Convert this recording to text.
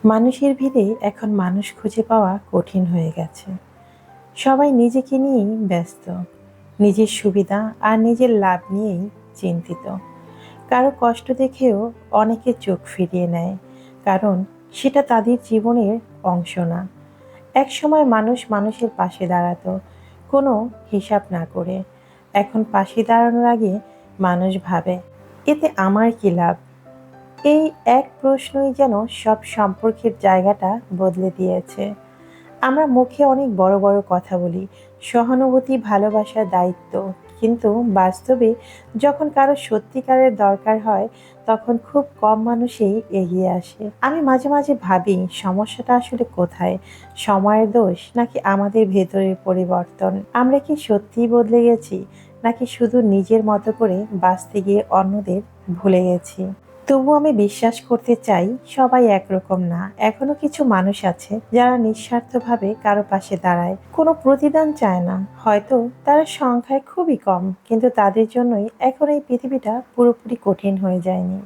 মানুষের ভিড়ে এখন মানুষ খুঁজে পাওয়া কঠিন হয়ে গেছে। সবাই নিজেকে নিয়েই ব্যস্ত, নিজের সুবিধা আর নিজের লাভ নিয়েই চিন্তিত। কারো কষ্ট দেখেও অনেকে চোখ ফিরিয়ে নেয়, কারণ সেটা তাদের জীবনের অংশ না। একসময় মানুষ মানুষের পাশে দাঁড়াতো, কোনো হিসাব না করে। এখন পাশে দাঁড়ানোর আগে মানুষ ভাবে, এতে আমার কি লাভ? এই এক প্রশ্নই যেন সব সম্পর্কের জায়গাটা বদলে দিয়েছে। আমরা মুখে অনেক বড় বড় কথা বলি, সহানুভূতি, ভালোবাসা, দায়িত্ব, কিন্তু বাস্তবে যখন কারো সত্যিকারের দরকার হয় তখন খুব কম মানুষই এগিয়ে আসে। আমি মাঝে মাঝে ভাবি, সমস্যাটা আসলে কোথায়? সময়ের দোষ, নাকি আমাদের ভেতরের পরিবর্তন? আমরা কি সত্যিই বদলে গেছি, নাকি শুধু নিজের মতো করে বাঁচতে গিয়ে অন্যদের ভুলে গেছি? তবু আমি বিশ্বাস করতে চাই, সবাই একরকম না। এখনো কিছু মানুষ আছে যারা নিঃস্বার্থভাবে কারো পাশে দাঁড়ায়, কোনো প্রতিদান চায় না। হয়তো তারা সংখ্যায় খুবই কম, কিন্তু তাদের জন্যই এখন এই পৃথিবীটা পুরোপুরি কঠিন হয়ে যায়নি।